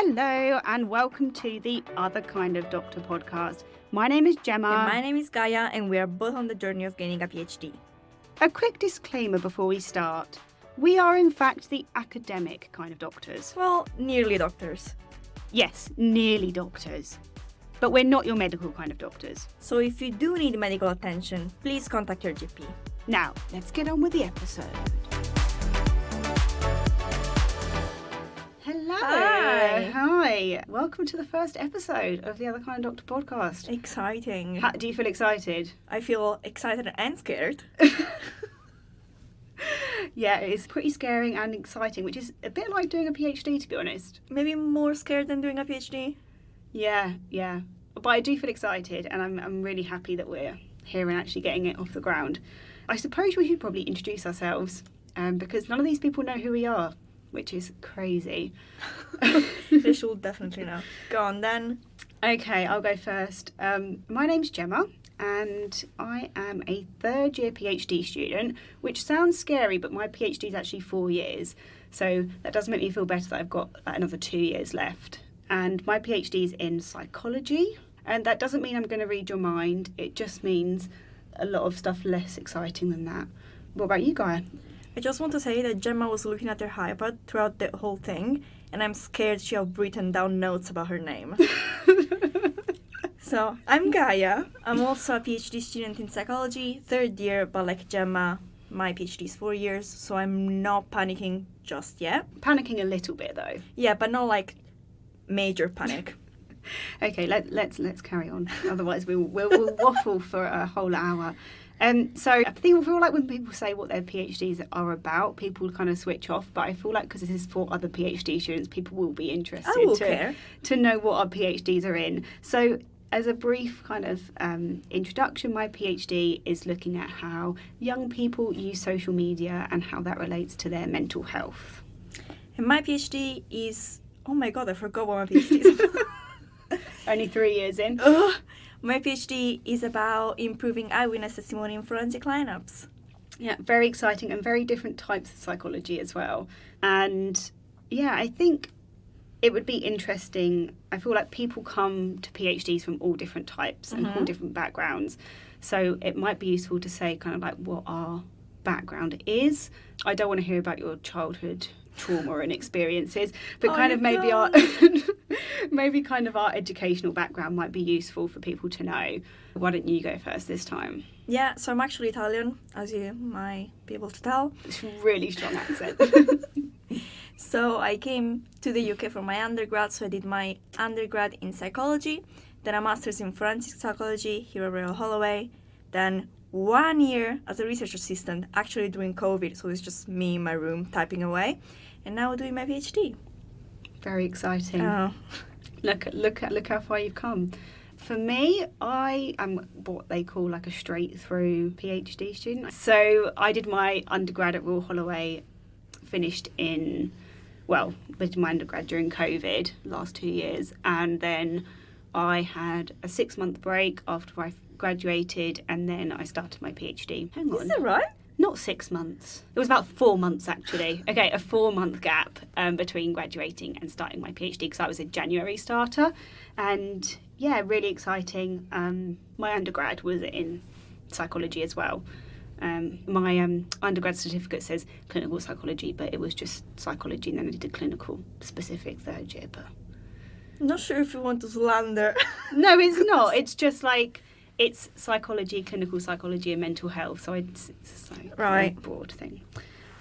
Hello and welcome to the Other Kind of Doctor podcast. My name is Gemma. And my name is Gaia, and we are both on the journey of gaining a PhD. A quick disclaimer before we start. We are in fact the academic kind of doctors. Well, nearly doctors. Yes, nearly doctors. But we're not your medical kind of doctors. So if you do need medical attention, please contact your GP. Now, let's get on with the episode. Hello. Hi. Welcome to the first episode of the Other Kind of Doctor podcast. Exciting. Do you feel excited? I feel excited and scared. Yeah, it's pretty scary and exciting, which is a bit like doing a PhD, to be honest. Maybe more scared than doing a PhD. Yeah. But I do feel excited, and I'm really happy that we're here and actually getting it off the ground. I suppose we should probably introduce ourselves, because none of these people know who we are, which is crazy. They should definitely know. Go on then. Okay, I'll go first. My name's Gemma, and I am a third-year PhD student, which sounds scary, but my PhD is actually 4 years. So that does make me feel better that I've got another 2 years left. And my PhD is in psychology. And that doesn't mean I'm going to read your mind. It just means a lot of stuff less exciting than that. What about you, Gaia? I just want to say that Gemma was looking at her iPad throughout the whole thing, and I'm scared she have written down notes about her name. So, I'm Gaia. I'm also a PhD student in psychology, third year, but like Gemma, my PhD is 4 years, so I'm not panicking just yet. Panicking a little bit, though. Yeah, but not like major panic. Okay, let's carry on. Otherwise, we'll waffle for a whole hour. So I feel like when people say what their PhDs are about, people kind of switch off. But I feel like because this is for other PhD students, people will be interested to know what our PhDs are in. So as a brief kind of introduction, my PhD is looking at how young people use social media and how that relates to their mental health. And my PhD is... Oh my god, I forgot what my PhD is about. Only 3 years in. My PhD is about improving eyewitness testimony in forensic lineups. Yeah, very exciting and very different types of psychology as well. And yeah, I think it would be interesting. I feel like people come to PhDs from all different types and all different backgrounds. So it might be useful to say kind of like what our background is. I don't want to hear about your childhood trauma and experiences, but kind of maybe our educational background might be useful for people to know. Why don't you go first this time? Yeah, so I'm actually Italian, as you might be able to tell. It's a really strong accent. So I came to the UK for my undergrad, so I did my undergrad in psychology, then a master's in forensic psychology here at Royal Holloway, then 1 year as a research assistant, actually during COVID, so it's just me in my room typing away, and now doing my PhD. Very exciting. Oh. Look how far you've come. For me, I am what they call like a straight through PhD student. So I did my undergrad at Royal Holloway, did my undergrad during COVID, last 2 years, and then I had a 6-month break after I graduated, and then I started my PhD. Hang on. Is that right? Not 6 months. It was about 4 months, actually. Okay, a 4-month gap between graduating and starting my PhD, because I was a January starter. And yeah, really exciting. My undergrad was in psychology as well. My undergrad certificate says clinical psychology, but it was just psychology, and then I did a clinical specific third year. But Not sure if you want to slander. No, it's not. It's just like... It's psychology, clinical psychology, and mental health. So it's like a broad thing.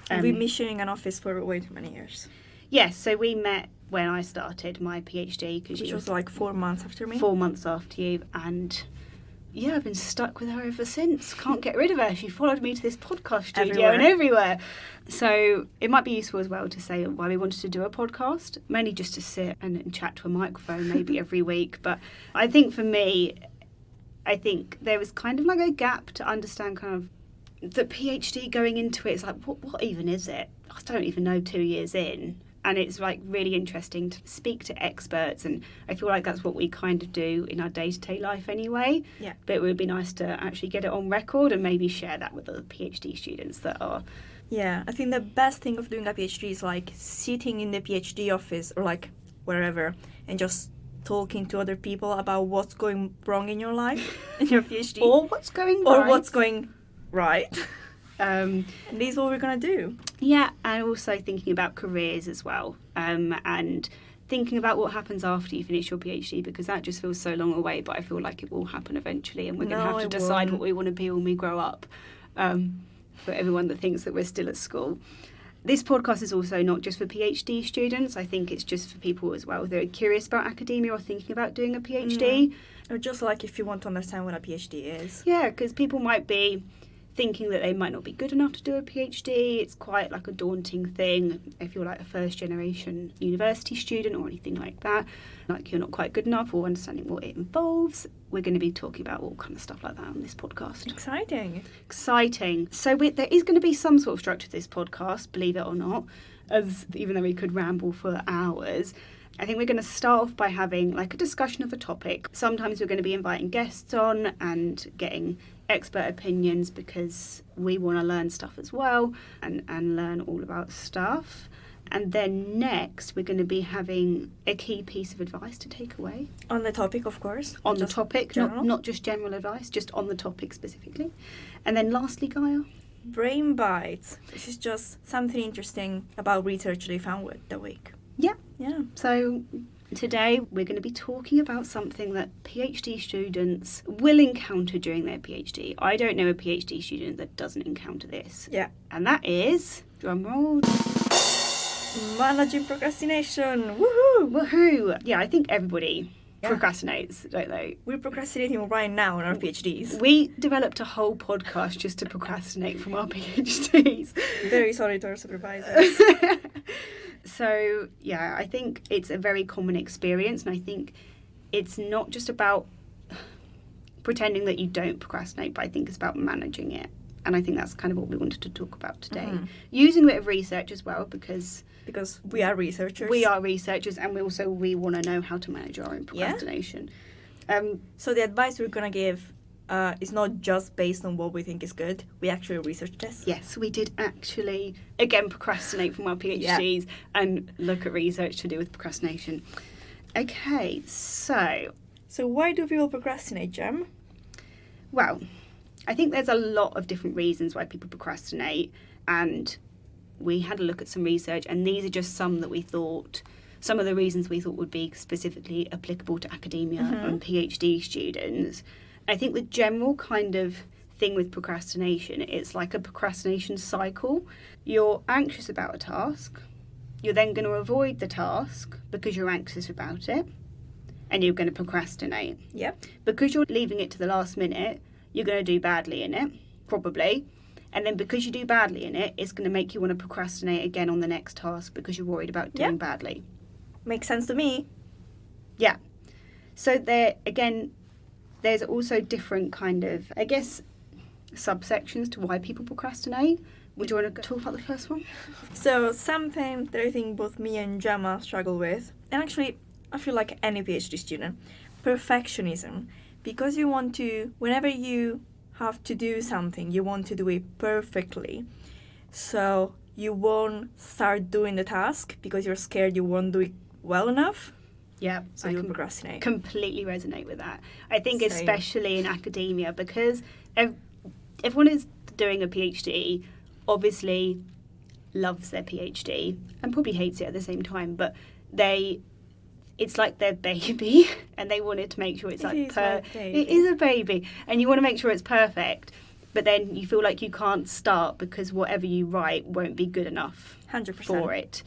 We've been sharing an office for way too many years. Yes, so we met when I started my PhD. Which was like 4 months after me. 4 months after you. And yeah, I've been stuck with her ever since. Can't get rid of her. She followed me to this podcast studio and everywhere. So it might be useful as well to say why we wanted to do a podcast. Mainly just to sit and chat to a microphone maybe every week. But I think for me... I think there was kind of like a gap to understand kind of the PhD going into it. It's like, what even is it? I don't even know 2 years in. And it's like really interesting to speak to experts. And I feel like that's what we kind of do in our day-to-day life anyway. Yeah. But it would be nice to actually get it on record and maybe share that with other PhD students that are... Yeah, I think the best thing of doing a PhD is like sitting in the PhD office or like wherever, and just talking to other people about what's going wrong in your life, in your PhD. Or what's going right. Or what's going right. And this is what we're going to do. Yeah, and also thinking about careers as well, and thinking about what happens after you finish your PhD, because that just feels so long away, but I feel like it will happen eventually, and we're going to have to decide what we want to be when we grow up, for everyone that thinks that we're still at school. This podcast is also not just for PhD students. I think it's just for people as well that are curious about academia or thinking about doing a PhD. Or just like if you want to understand what a PhD is. Yeah, because people might be thinking that they might not be good enough to do a PhD. It's quite like a daunting thing if you're like a first generation university student or anything like that, like you're not quite good enough or understanding what it involves. We're going to be talking about all kind of stuff like that on this podcast. Exciting. So there is going to be some sort of structure to this podcast, believe it or not, as even though we could ramble for hours. I think we're going to start off by having like a discussion of a topic. Sometimes we're going to be inviting guests on and getting expert opinions because we want to learn stuff as well and learn all about stuff. And then next we're going to be having a key piece of advice to take away. On the topic, of course. On the topic, not just general advice, just on the topic specifically. And then lastly, Gaia. Brain bites. This is just something interesting about research they found with the week. Yeah. Yeah. So today we're going to be talking about something that PhD students will encounter during their PhD. I don't know a PhD student that doesn't encounter this. Yeah. And that is, drum roll, managing procrastination. Woohoo! Woohoo! Yeah, I think everybody procrastinates, don't they? We're procrastinating right now on our PhDs. We developed a whole podcast just to procrastinate from our PhDs. Very sorry to our supervisors. So, yeah, I think it's a very common experience, and I think it's not just about pretending that you don't procrastinate, but I think it's about managing it. And I think that's kind of what we wanted to talk about today. Mm-hmm. Using a bit of research as well, because we are researchers. We are researchers, and we want to know how to manage our own procrastination. Yeah. So the advice we're going to give is not just based on what we think is good. We actually researched this. Yes, we did actually, again, procrastinate from our PhDs and look at research to do with procrastination. Okay, so why do people procrastinate, Gem? Well, I think there's a lot of different reasons why people procrastinate, and we had a look at some research, and these are just some of the reasons we thought would be specifically applicable to academia and PhD students. I think the general kind of thing with procrastination, it's like a procrastination cycle. You're anxious about a task, you're then going to avoid the task because you're anxious about it, and you're going to procrastinate. Yep. Because you're leaving it to the last minute, you're going to do badly in it, probably. And then because you do badly in it, it's going to make you want to procrastinate again on the next task because you're worried about doing badly. Makes sense to me. Yeah. So there's also different kind of, I guess, subsections to why people procrastinate. Would you want to talk about the first one? So something that I think both me and Gemma struggle with, and actually I feel like any PhD student, perfectionism. Because you want to, whenever you have to do something, you want to do it perfectly. So you won't start doing the task because you're scared you won't do it well enough. Yeah, so you procrastinate. Completely resonate with that. I think especially in academia, because everyone is doing a PhD, obviously loves their PhD and probably hates it at the same time, but it's like their baby, and they wanted to make sure it's It is a baby, and you want to make sure it's perfect, but then you feel like you can't start because whatever you write won't be good enough 100% for it.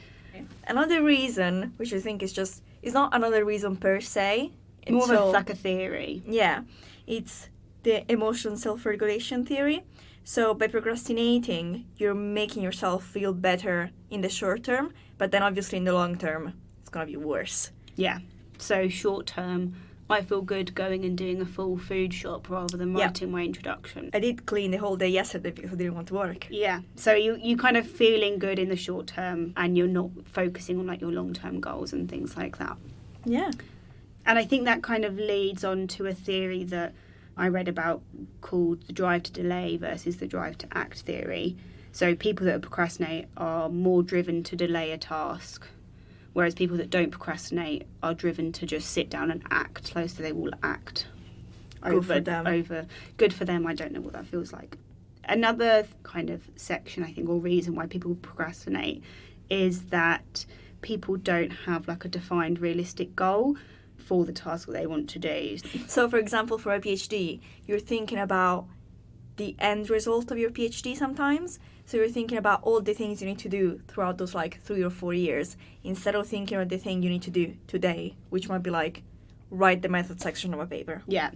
Another reason, which I think is not another reason per se. It's more of like a theory. Yeah, it's the emotional self-regulation theory. So by procrastinating, you're making yourself feel better in the short term, but then obviously in the long term, it's going to be worse. Yeah, so short term, I feel good going and doing a full food shop rather than writing my introduction. I did clean the whole day yesterday because I didn't want to work. Yeah, so you kind of feeling good in the short term, and you're not focusing on like your long-term goals and things like that. Yeah. And I think that kind of leads on to a theory that I read about called the drive to delay versus the drive to act theory. So people that procrastinate are more driven to delay a task, Whereas people that don't procrastinate are driven to just sit down and act. So they will act. Good for them. Good for them. I don't know what that feels like. Another kind of section, I think, or reason why people procrastinate is that people don't have like a defined realistic goal for the task that they want to do. So, for example, for a PhD, you're thinking about the end result of your PhD sometimes. So you're thinking about all the things you need to do throughout those like 3 or 4 years, instead of thinking of the thing you need to do today, which might be like write the method section of a paper. Yeah.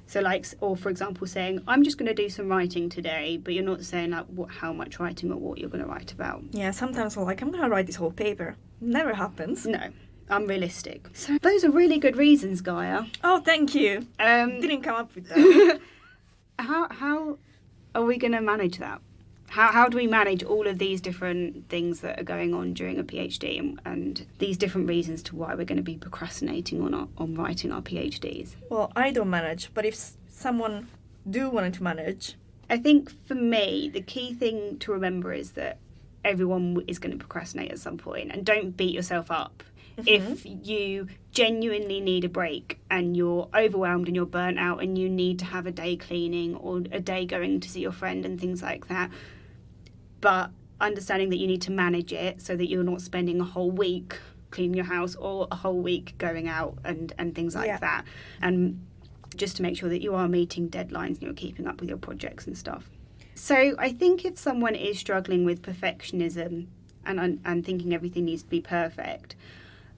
So like, or for example, saying, I'm just going to do some writing today, but you're not saying like how much writing or what you're going to write about. Yeah, sometimes I'm like, I'm going to write this whole paper. Never happens. No, unrealistic. So those are really good reasons, Gaia. Oh, thank you. Didn't come up with that. How are we going to manage that? How do we manage all of these different things that are going on during a PhD and these different reasons to why we're going to be procrastinating on writing our PhDs? Well, I don't manage, but if someone do want to manage... I think for me, the key thing to remember is that everyone is going to procrastinate at some point, and don't beat yourself up. If you genuinely need a break and you're overwhelmed and you're burnt out and you need to have a day cleaning or a day going to see your friend and things like that, but understanding that you need to manage it so that you're not spending a whole week cleaning your house or a whole week going out and things like that. And just to make sure that you are meeting deadlines and you're keeping up with your projects and stuff. So I think if someone is struggling with perfectionism and thinking everything needs to be perfect,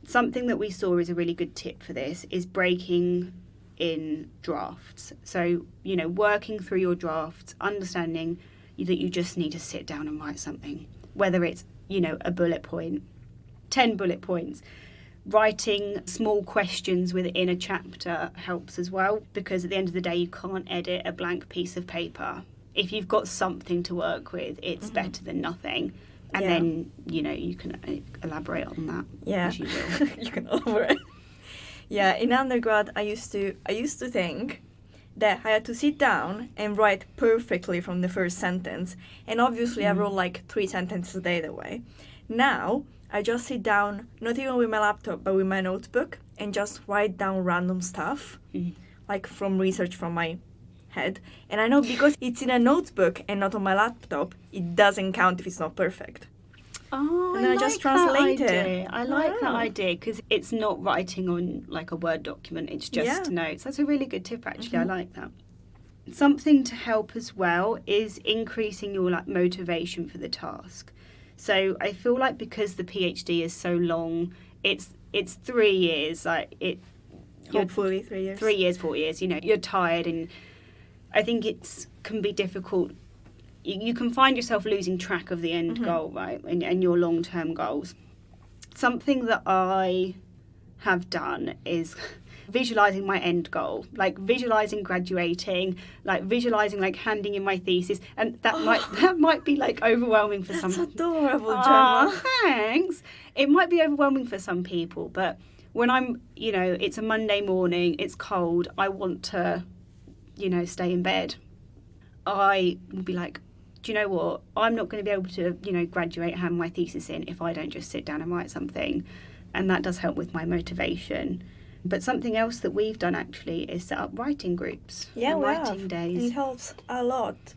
something that we saw is a really good tip for this is breaking in drafts. So, you know, working through your drafts, understanding that you just need to sit down and write something, whether it's, you know, a bullet point, 10 bullet points. Writing small questions within a chapter helps as well, because at the end of the day, you can't edit a blank piece of paper. If you've got something to work with, it's better than nothing. And then, you know, you can elaborate on that. Yeah, as you will. You can elaborate. Yeah, in undergrad, I used to think that I had to sit down and write perfectly from the first sentence. And obviously, I wrote like 3 sentences a day that way. Now, I just sit down, not even with my laptop, but with my notebook, and just write down random stuff, like from research from my head. And I know because it's in a notebook and not on my laptop, it doesn't count if it's not perfect. Oh, and then I just translate it. I like that idea because it's not writing on like a Word document, it's just notes. That's a really good tip, actually. I like that. Something to help as well is increasing your like motivation for the task. So I feel like because the PhD is so long, it's 3 years, like hopefully 3 years. 3 years, 4 years, you know, you're tired, and I think can be difficult. You can find yourself losing track of the end goal, right, and your long-term goals. Something that I have done is visualising my end goal, like visualising graduating, like visualising like handing in my thesis, and that might be like overwhelming for some. That's adorable, Gemma. Thanks. It might be overwhelming for some people, but when I'm, you know, it's a Monday morning, it's cold, I want to, you know, stay in bed, I will be like, do you know what? I'm not going to be able to, you know, graduate, hand my thesis in if I don't just sit down and write something. And that does help with my motivation. But something else that we've done actually is set up writing groups. Yeah, we writing have. days. And it helps a lot.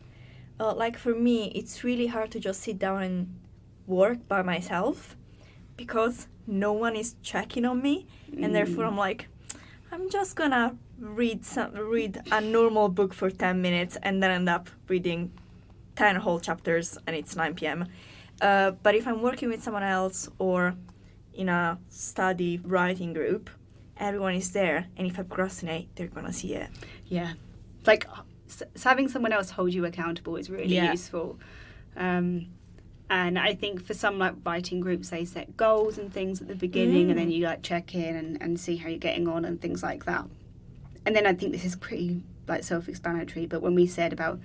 Like for me, it's really hard to just sit down and work by myself because no one is checking on me. And therefore I'm like, I'm just gonna read a normal book for 10 minutes and then end up reading 10 whole chapters and it's 9 p.m. But if I'm working with someone else or in a study writing group, everyone is there, and if I procrastinate, they're gonna see it. Yeah, like having someone else hold you accountable is really useful. And I think for some like writing groups, they set goals and things at the beginning, and then you like check in and see how you're getting on and things like that. And then I think this is pretty like self-explanatory, but when we said about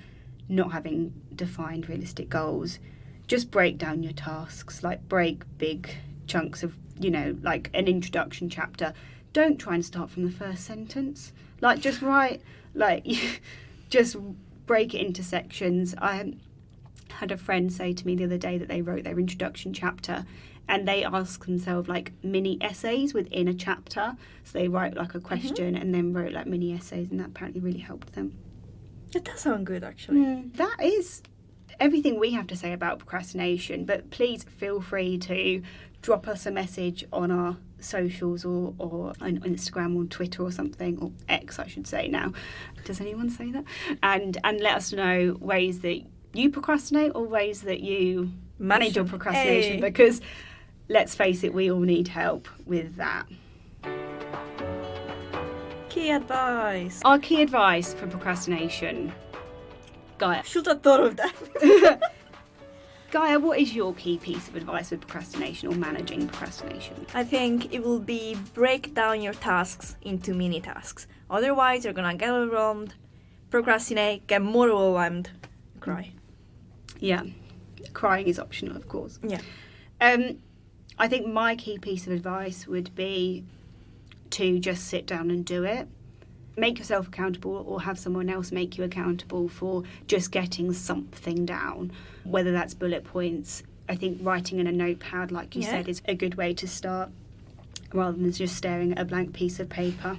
not having defined realistic goals, just break down your tasks, like break big chunks of, you know, like an introduction chapter. Don't try and start from the first sentence. Like just write, like just break it into sections. I had a friend say to me the other day that they wrote their introduction chapter And they ask themselves like mini essays within a chapter. So they write like a question and then wrote like mini essays, and that apparently really helped them. It does sound good, actually. That is everything we have to say about procrastination, but please feel free to drop us a message on our socials or on Instagram or Twitter or something, or X I should say now. Does anyone say that? And let us know ways that you procrastinate or ways that you manage your procrastination, because let's face it, we all need help with that. Key advice. Our key advice for procrastination. Gaia. Should have thought of that. Gaia, what is your key piece of advice with procrastination or managing procrastination? I think it will be break down your tasks into mini tasks. Otherwise, you're gonna get overwhelmed, procrastinate, get more overwhelmed, cry. Yeah, crying is optional, of course. Yeah. I think my key piece of advice would be to just sit down and do it. Make yourself accountable or have someone else make you accountable for just getting something down, whether that's bullet points. I think writing in a notepad, like you said, is a good way to start rather than just staring at a blank piece of paper.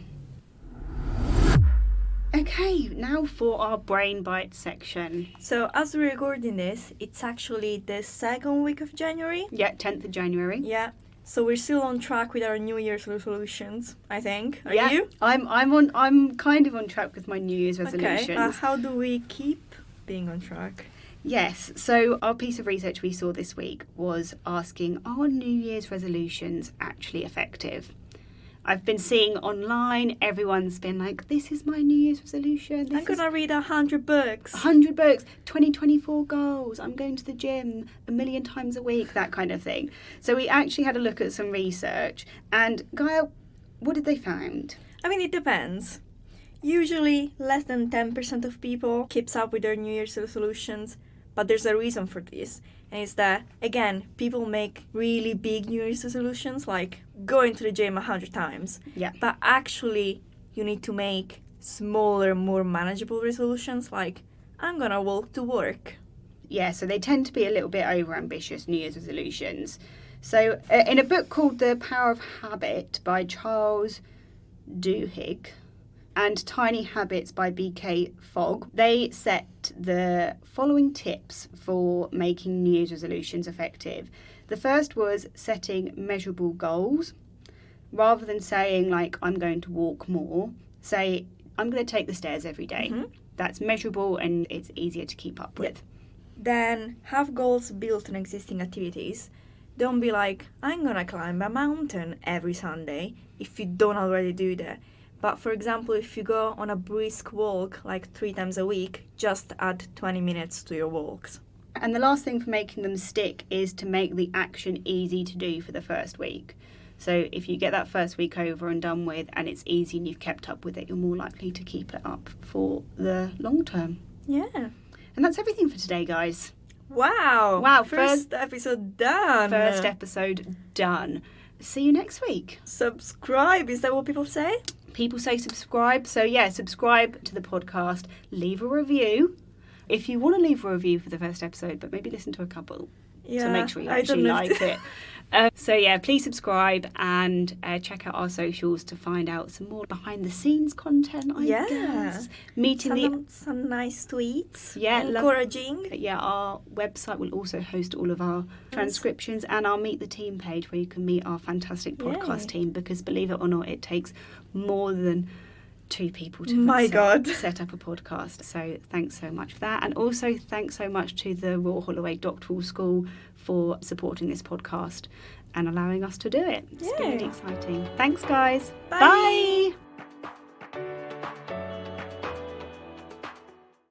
Okay, now for our brain bite section. So as we're recording this, it's actually the second week of January. Yeah, 10th of January. Yeah. So we're still on track with our New Year's resolutions, I think. Are you? I'm kind of on track with my New Year's resolutions. Okay. How do we keep being on track? Yes. So our piece of research we saw this week was asking, are New Year's resolutions actually effective? I've been seeing online, everyone's been like, this is my New Year's resolution. I'm going to read 100 books. 100 books, 2024 goals, I'm going to the gym 1 million times a week, that kind of thing. So we actually had a look at some research. And Gaia, what did they find? I mean, it depends. Usually, less than 10% of people keeps up with their New Year's resolutions. But there's a reason for this. And it's that, again, people make really big New Year's resolutions, like going to the gym 100 times. Yeah. But actually, you need to make smaller, more manageable resolutions, like, I'm gonna walk to work. Yeah, so they tend to be a little bit overambitious, New Year's resolutions. So in a book called The Power of Habit by Charles Duhigg and Tiny Habits by B.K. Fogg, they set the following tips for making New Year's resolutions effective. The first was setting measurable goals. Rather than saying, like, I'm going to walk more, say, I'm going to take the stairs every day. That's measurable and it's easier to keep up with. Then have goals built on existing activities. Don't be like, I'm going to climb a mountain every Sunday if you don't already do that. But for example, if you go on a brisk walk like 3 times a week, just add 20 minutes to your walks. And the last thing for making them stick is to make the action easy to do for the first week. So if you get that first week over and done with and it's easy and you've kept up with it, you're more likely to keep it up for the long term. Yeah. And that's everything for today, guys. Wow. First episode done. First episode done. See you next week. Subscribe. Is that what people say? People say subscribe. So yeah, subscribe to the podcast. Leave a review. If you want to leave a review for the first episode, but maybe listen to a couple to make sure you actually like it. So yeah, please subscribe and check out our socials to find out some more behind the scenes content, I guess. Meeting some nice tweets. Yeah, encouraging. Our website will also host all of our transcriptions and our Meet the Team page where you can meet our fantastic podcast team, because believe it or not, it takes more than 2 people to set up a podcast. So thanks so much for that. And also thanks so much to the Royal Holloway Doctoral School for supporting this podcast and allowing us to do it. It's been really exciting. Thanks, guys. Bye. Bye.